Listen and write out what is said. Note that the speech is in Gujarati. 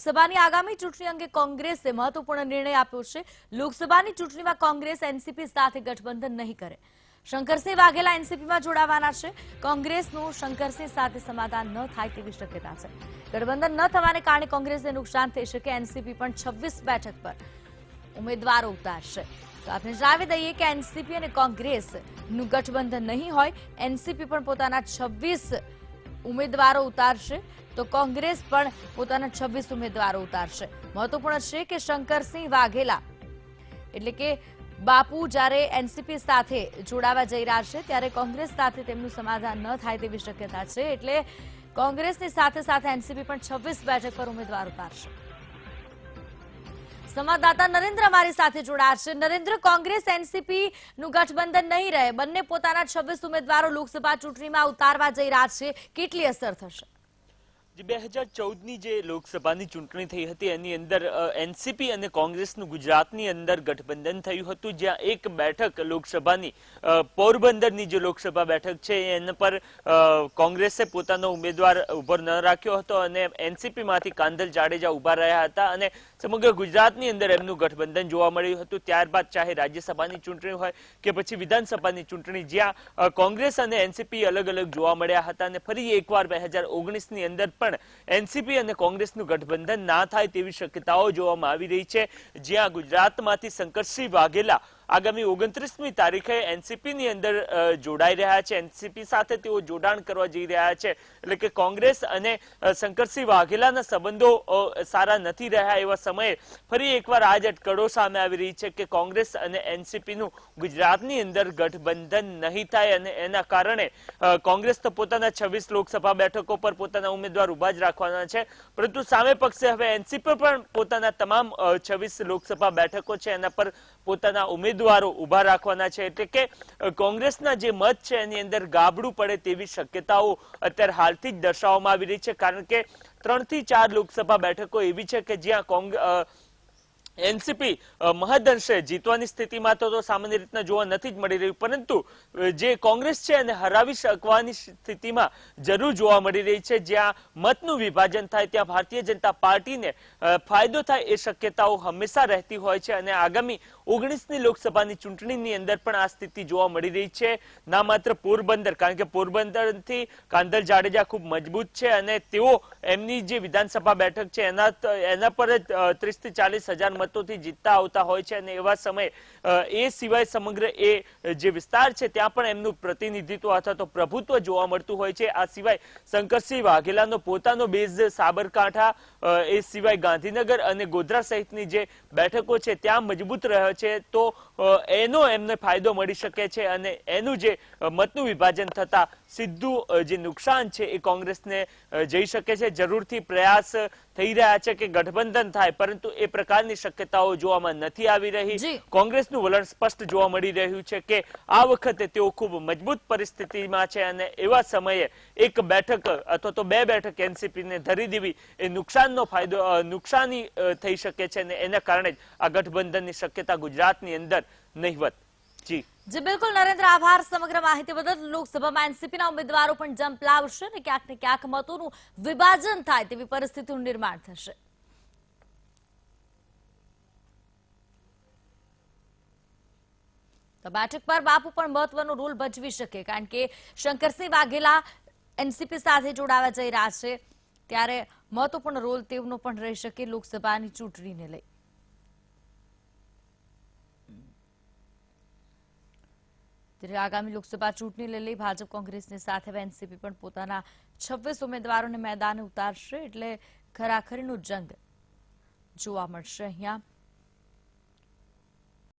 લોકસભાની આગામી ચૂંટણી અંગે કોંગ્રેસે મહત્વપૂર્ણ નિર્ણય આપ્યો છે। લોકસભાની ચૂંટણીમાં કોંગ્રેસ એનસીપી સાથે ગઠબંધન નહીં કરે। શંકરસિંહ વાઘેલા એનસીપીમાં જોડાવાના છે। કોંગ્રેસનું શંકરસિંહ સાથે સમાધાન ન થાય તેવી શક્યતા છે। ગઠબંધન ન થવાને કારણે કોંગ્રેસને નુકસાન થઈ શકે। એનસીપી પણ 26 બેઠક પર ઉમેદવારો ઉતારશે। તો આપણે જણાવી દઈએ કે એનસીપી અને કોંગ્રેસનું ગઠબંધન નહીં હોય। એનસીપી પણ પોતાના 26 ઉમેદવારો ઉતારશે તો કોંગ્રેસ પણ પોતાના 26 ઉમેદવારો ઉતારશે। મહત્વપૂર્ણ છે કે શંકરસિંહ વાઘેલા એટલે કે બાપુ જ્યારે એનસીપી સાથે જોડાવા જઈ રહ્યા છે ત્યારે કોંગ્રેસ સાથે તેમનું સમાધાન ન થાય તેવી શક્યતા છે। એટલે કોંગ્રેસની સાથે સાથે એનસીપી પણ 26 બેઠક પર ઉમેદવાર ઉતારશે। સંવાદદાતા નરેન્દ્ર અમારી સાથે જોડાયા છે। નરેન્દ્ર, કોંગ્રેસ એનસીપી નું ગઠબંધન નહીં રહે, બંને પોતાના 26 ઉમેદવારો લોકસભા ચૂંટણીમાં ઉતારવા જઈ રહ્યા છે, કેટલી અસર થશે? 2014ની જે લોકસભાની ચૂંટણી થઈ હતી એની અંદર એનસીપી અને કોંગ્રેસનું ગુજરાતની અંદર ગઠબંધન થયું હતું, જ્યાં એક બેઠક લોકસભાની પોરબંદરની જે લોકસભા બેઠક છે એના પર કોંગ્રેસે પોતાનો ઉમેદવાર ઉભો ન રાખ્યો હતો અને એનસીપીમાંથી કાંધલ જાડેજા ઉભા રહ્યા હતા અને સમગ્ર ગુજરાતની અંદર એમનું ગઠબંધન જોવા મળ્યું હતું। ત્યારબાદ ચાહે રાજ્યસભાની ચૂંટણી હોય કે પછી વિધાનસભાની ચૂંટણી, જ્યાં કોંગ્રેસ અને એનસીપી અલગ અલગ જોવા મળ્યા હતા અને ફરી એકવાર 2019ની અંદર પણ એનસીપી અને કોંગ્રેસનું ગઠબંધન ના થાય તેવી શક્યતાઓ જોવામાં આવી રહી છે। જ્યાં ગુજરાતમાંથી શંકરસિંહ વાઘેલા આગામી 29મી તારીખે એનસીપીની અંદર જોડાઈ રહ્યા છે। એનસીપી સાથે તેઓ જોડાણ કરવા જઈ રહ્યા છે, એટલે કે કોંગ્રેસ અને શંકરસિંહ વાઘેલાના સંબંધો સારા નથી રહ્યા એવા સમયે ફરી એકવાર આ જ અટકળો સામે આવી રહી છે કે કોંગ્રેસ અને એનસીપીનું ગુજરાતની અંદર ગઠબંધન નહીં થાય અને એના કારણે કોંગ્રેસ તો પોતાના 26 લોકસભા બેઠકો પર પોતાના ઉમેદવાર ઉભા જ રાખવાના છે, પરંતુ સામે પક્ષે હવે એનસીપી પણ પોતાના તમામ 26 લોકસભા બેઠકો છે એના પર પોતાના ઉમેદવારો ઉભા રાખવાના છે। એટલે કે કોંગ્રેસના જે મત છે એની અંદર ગાબડું પડે તેવી શક્યતાઓ અત્યારે હાલથી જ દર્શાવવામાં આવી રહી છે, કારણ કે 3 થી 4 લોકસભા બેઠકો એવી છે કે જ્યાં એનસીપી મહદઅંશે જીતવાની સ્થિતિમાં તો સામાન્ય રીતના જોવા નથી જ મળી રહ્યું, પરંતુ જે કોંગ્રેસ છે એને હરાવી શકવાની સ્થિતિમાં જરૂર જોવા મળી રહી છે। જ્યાં મતનું વિભાજન થાય ત્યાં ભારતીય જનતા પાર્ટીને ફાયદો થાય એ શક્યતાઓ હંમેશા રહેતી હોય છે અને આગામી 19ની લોકસભાની ચૂંટણીની અંદર પણ આ સ્થિતિ જોવા મળી રહી છે। ના માત્ર પોરબંદર, કારણ કે પોરબંદરથી કાંધલ જાડેજા ખૂબ મજબૂત છે અને તેઓ એમની જે વિધાનસભા બેઠક છે એના પર 30 થી 40 હજાર મતોથી જીતતા આવતા હોય છે અને એવા સમયે એ સિવાય સમગ્ર એ જે વિસ્તાર છે ત્યાં પણ એમનું પ્રતિનિધિત્વ અથવા તો પ્રભુત્વ જોવા મળતું હોય છે। આ સિવાય શંકરસિંહ વાઘેલાનો પોતાનો બેઝ સાબરકાંઠા, એ સિવાય ગાંધીનગર અને ગોધરા સહિતની જે બેઠકો છે ત્યાં મજબૂત રહ્યો છે, તો એનો એમને ફાયદો મળી શકે છે અને એનું જે મતનું વિભાજન થતા સીધું જે નુકસાન છે એ કોંગ્રેસને જઈ શકે છે। જરૂરથી પ્રયાસ થઈ રહ્યા છે કે ગઠબંધન થાય, પરંતુ એ પ્રકારની શક્યતાઓ જોવામાં નથી આવી રહી। કોંગ્રેસનું વલણ સ્પષ્ટ જોવા મળી રહ્યું છે કે આ વખતે તેઓ ખૂબ મજબૂત પરિસ્થિતિમાં છે અને એવા સમયે એક બેઠક અથવા તો 2 બેઠક એનસીપીને ધરી દેવી એ નુકસાની થઈ શકે છે અને એના કારણે જ આ ગઠબંધનની શક્યતા ગુજરાતની અંદર નહિવત। જી બિલકુલ નરેન્દ્ર, આભાર સમગ્ર માહિતી બદલ। લોકસભામાં એનસીપીના ઉમેદવારો પણ ઝંપલાવશે અને ક્યાંક ને ક્યાંક મતોનું વિભાજન થાય તેવી પરિસ્થિતિનું નિર્માણ થશે। તો બેઠક પર બાપુ પણ મહત્વનો રોલ ભજવી શકે, કારણ કે શંકરસિંહ વાઘેલા એનસીપી સાથે જોડાવા જઈ રહ્યા છે ત્યારે મહત્વપૂર્ણ રોલ તેઓનો પણ રહી શકે લોકસભાની ચૂંટણીને લઈ। આગામી લોકસભા ચૂંટણીને લઈ ભાજપ કોંગ્રેસની સાથે એનસીપી પણ પોતાના 26 ઉમેદવારોને મેદાને ઉતારશે, એટલે ખરાખરીનો જંગ જોવા મળશે અહીંયા।